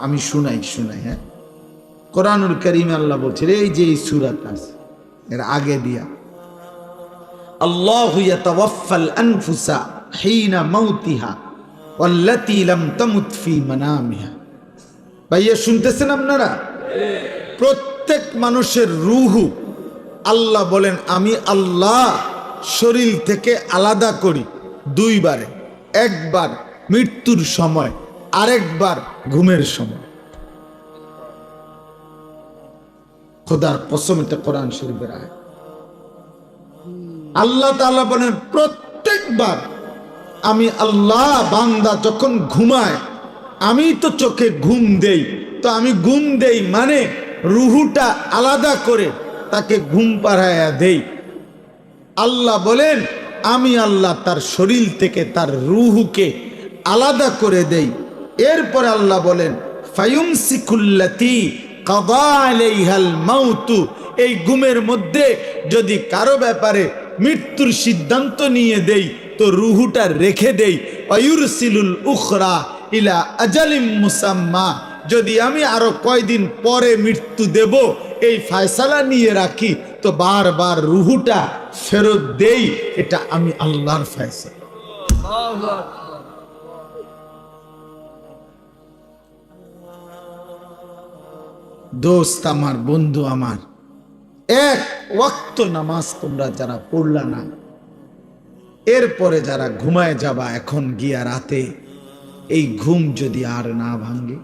আমি শুনাই হ্যাঁ, কোরআনুল কারীমে আল্লাহ বলছে এই যে এই সূরাটা আছে এর আগে দিয়া, আল্লাহু ইয়াতাওয়াফাল আনফুসা হিনা মাউতিহা ওয়াল্লাতী লাম তামুত ফি মানামিহা। ভাইয়া শুনতেছেন আপনারা? প্রত্যেক মানুষের রূহু আল্লাহ বলেন আমি আল্লাহ শরীর থেকে আলাদা করি দুইবারে, একবার মৃত্যুর সময়, আরেকবার ঘুমের সময়। খোদার কসম, এটা কোরআন শরীফের আয়াত। আল্লাহ তাআলা বলেন প্রত্যেকবার আমি আল্লাহ, বান্দা যখন ঘুমায় আমি তো চোখে ঘুম দেই, তো আমি ঘুম দেই মানে রুহুটা আলাদা করে তাকে ঘুম পাড়াইয়া দেই। আল্লাহ বলেন আমি আল্লাহ তার শরীর থেকে তার রুহুকে আলাদা করে দেই। এরপরে আল্লাহ বলেন ফায়ুমসিকুল্লাতী কাদা আলাইহাল মাউতু, এই ঘুমের মধ্যে যদি কারো ব্যাপারে মৃত্যুর সিদ্ধান্ত নিয়ে দেই তো রুহুটা রেখে দেই। ওয়ুরসিলুল উখরা ইলা আজালিম মুসাম্মা, যদি আমি আরো কয়দিন পরে মৃত্যু দেব এই ফয়সালা নিয়ে রাখি তো বারবার রুহুটা ফেরত দেই। এটা আমি আল্লাহর ফয়সালা। দোস্ত আমার, বন্ধু আমার, এক ওয়াক্ত নামাজ তোমরা যারা পড়লা না, এরপরে যারা ঘুমায় যাবা এখন গিয়া রাতে, এই ঘুম যদি আর না ভাঙে,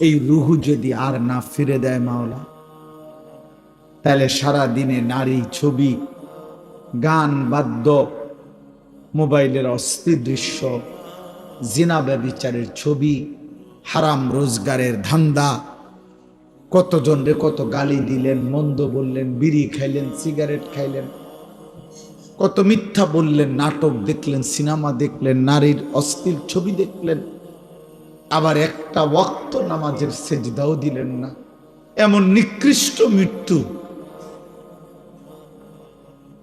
এই রুহু যদি আর না ফিরে দেয় মাওলা, তাহলে সারা দিনে নারী, ছবি, গান, বাদ্য, মোবাইলের অস্থির দৃশ্য, জিনা ব্যভিচারের ছবি, হারাম রোজগারের ধান্দা, কতজন রে কত গালি দিলেন, মন্দ বললেন, বিড়ি খাইলেন, সিগারেট খাইলেন, কত মিথ্যা বললেন, নাটক দেখলেন, সিনেমা দেখলেন, নারীর অস্থির ছবি দেখলেন, আবার একটা ওয়াক্ত নামাজের সেজদাও দিলেন না। এমন নিকৃষ্ট মৃত্যু,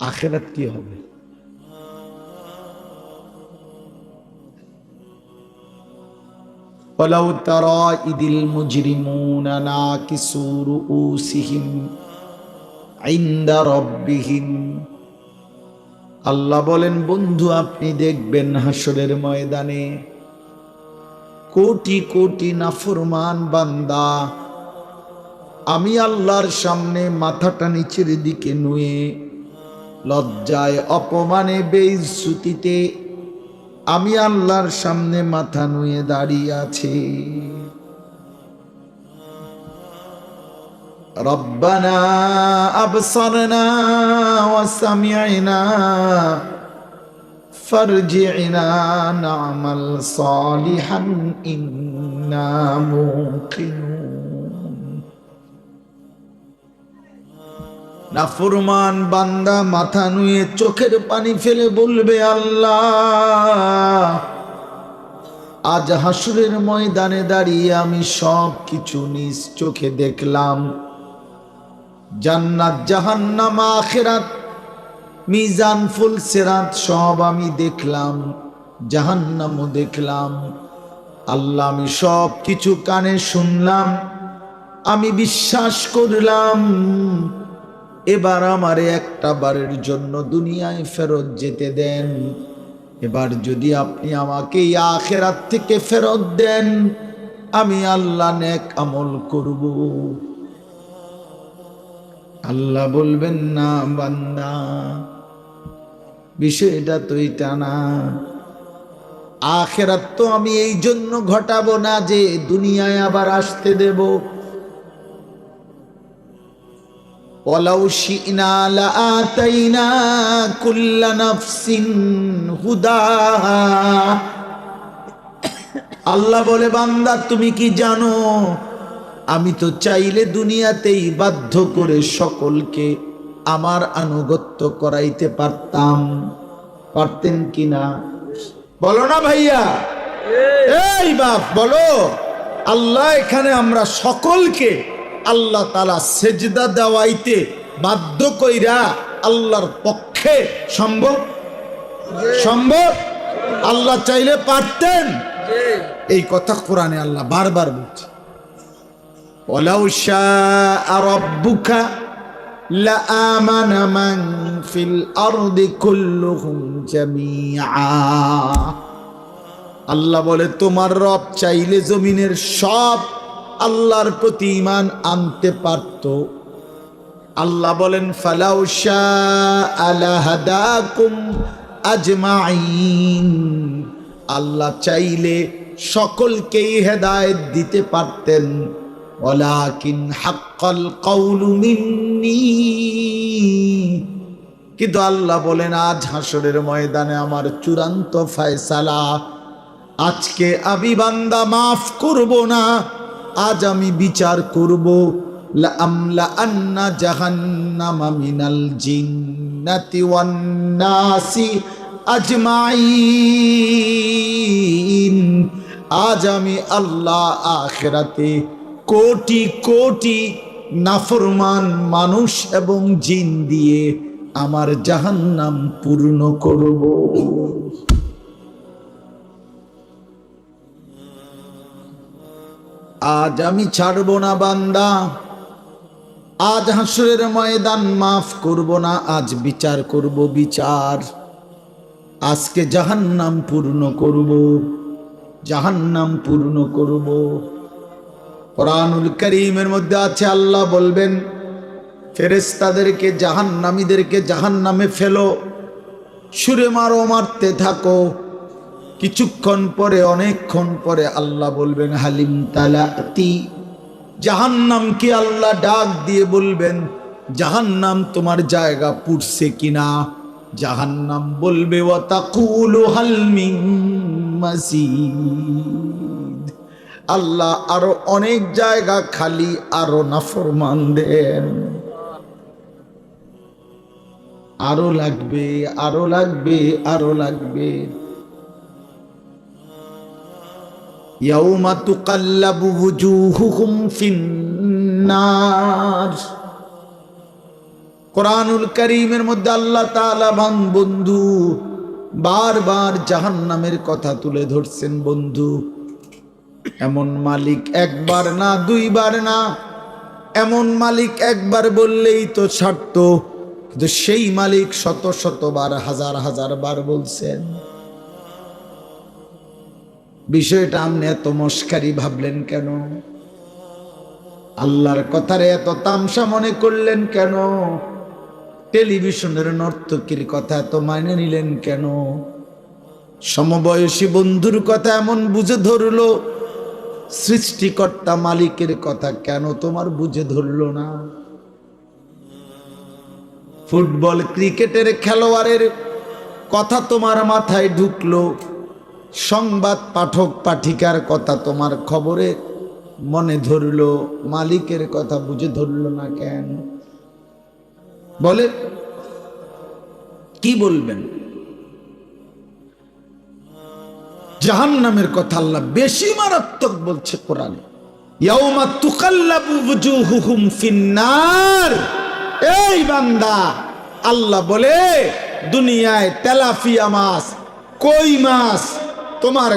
আখিরাত কি হবে? ওয়ালাউ তারা ইদিল মুজরিমুনা নাকিসু রুউসিহিম ইনদা রাব্বিহিম, আল্লাহ বলেন বন্ধু আপনি দেখবেন হাসরের ময়দানে কোটি কোটি নাফরমান বান্দা আমি আল্লাহর সামনে মাথাটা নিচের দিকে নুয়ে লজ্জায়, অপমানে, বেইজ্জতিতে আমি আল্লাহর সামনে মাথা নুয়ে দাঁড়িয়ে আছি। রব্বানা আবসারনা ওয়া সামি'না ফারজি'না না'মাল সালিহান ইন্না মুকিনুন। নাফরমান বান্দা মাথা নুয়ে চোখের পানি ফেলে বলবে আল্লাহ আজ হাসরের ময়দানে দাঁড়িয়ে আমি সব কিছু নিজ চোখে দেখলাম, জান্নাত, জাহান্নাম, আখিরাত, মিজান, ফুল সিরাত সব আমি দেখলাম, জাহান্নামও দেখলাম। আল্লাহ আমি সব কিছু কানে শুনলাম, আমি বিশ্বাস করলাম। এবার আমারে একটা বারের জন্য দুনিয়ায় ফেরত যেতে দেন। এবার যদি আপনি আমাকে এই আখিরাত থেকে ফেরত দেন আমি আল্লাহ নেক আমল করব। আল্লাহ বলবেন না বান্দা, বিষয়টা তো এটা না। আখিরাত তো আমি এই জন্য ঘটাবো না যে দুনিয়ায় আবার আসতে দেব। ওয়ালাউ শি'না লাআতাইনা কুল্লা নাফসিন হুদাহা, আল্লাহ বলে বান্দা তুমি কি জানো আমি তো চাইলে দুনিয়াতেই বাধ্য করে সকলকে আমার আনুগত্য করাইতে পারতাম। পারতেন কিনা বলো না ভাইয়া? এই বাপ বলো। আল্লাহ এখানে আমরা সকলকে আল্লাহ তাআলা সেজদা দেওয়াইতে বাধ্য কইরা আল্লাহর পক্ষ পক্ষে সম্ভব? সম্ভব? আল্লাহ চাইলে পারতেন। এই কথা কোরআনে আল্লাহ বারবার বলছে, ওয়ালাউ শাআ রাব্বুকা লাআমানা মান ফিল আরদি কুল্লুহুম জামিআ। আল্লাহ বলে তোমার রব চাইলে জমিনের সব আল্লাহর প্রতি ঈমান আনতে পারত। আল্লাহ বলেন ফালাউ শাআ লাহাদাকুম আজমাইন। আল্লাহ চাইলে সকলকেই হেদায়েত দিতে পারতেন, ওয়ালাকিন হাক্কাল কাউলু মিন্নি। কিন্তু আল্লাহ বলেন আজ হাসরের ময়দানে আমার চূড়ান্ত ফয়সালা, আজকে আমি বান্দা মাফ করব না, আজ আমি বিচার করব। লাআমলা আন্না জাহান্নামা মিনাল জিন্নাতি ওয়ান নাসি আজমাইন। আজ আমি আল্লাহ আখিরাতে কোটি কোটি নাফরমান মানুষ এবং জিন দিয়ে আমার জাহান্নাম পূর্ণ করব। আজ আমি ছাড়ব না বান্দা, আজ হাসরের ময়দান মাফ করব না, আজ বিচার করব বিচার। আজকে জাহান্নাম পূর্ণ করব, জাহান্নাম পূর্ণ করব। কুরআনুল কারীমের মধ্যে আছে আল্লাহ বলবেন ফেরেশতাদেরকে জাহান্নামীদেরকে জাহান্নামে ফেলো, ছুঁড়ে মারো, মারতে থাকো। কিছুক্ষণ পরে অনেকক্ষণ পরে আল্লাহ বলবেন হালিম তালাতি। জাহান্নামকে আল্লাহ ডাক দিয়ে বলবেন জাহান্নাম তোমার জায়গা পুড়ছে কিনা। জাহান্নাম বলবে ওয়া তাকুলু হাল মিন মাজিদ। আল্লাহ আরো অনেক জায়গা খালি, আরো নাফরমান দেন, আরো লাগবে, আরো লাগবে, আরো লাগবে। ইয়াউমা তুকাল্লাবু ওয়ুজুহুহুম ফিন্নার। কুরআনুল কারীমের মধ্যে আল্লাহ তাআলা বন্ধু বারবার জাহান্নামের কথা তুলে ধরছেন। বন্ধু, এমন মালিক একবার না, দুইবার না, এমন মালিক একবার বললেই তো ছাড়তো, কিন্তু সেই মালিক শত শতবার, হাজার হাজার বার বলছেন। বিষয়টা আপনি এত মস্কারি ভাবলেন কেন? আল্লাহর কথারে এত তামসা মনে করলেন কেন? টেলিভিশনের নর্তকীর কথা এত মাইনে নিলেন কেন? সমবয়সী বন্ধুর কথা এমন বুঝে ধরলো, সৃষ্টিকর্তা মালিকের কথা কেন তোমার বুঝে ধরলো না? ফুটবল ক্রিকেটের খেলোয়াড়ের কথা তোমার মাথায় ঢুকলো, সংবাদ পাঠক পাঠিকার কথা তোমার খবরে মনে ধরলো, মালিকের কথা বুঝে ধরলো না কেন? বলে কি বলবেন? জাহান্নামের কথা আল্লাহ বেশি মারাত্মক বলছে কোরআনে, ইয়াউমা তুকাল্লাবু ওয়ুজুহুহুম ফিন্নার। এই বান্দা, আল্লাহ বলে দুনিয়ায় তেলাপিয়া মাছ, কই মাছ তোমার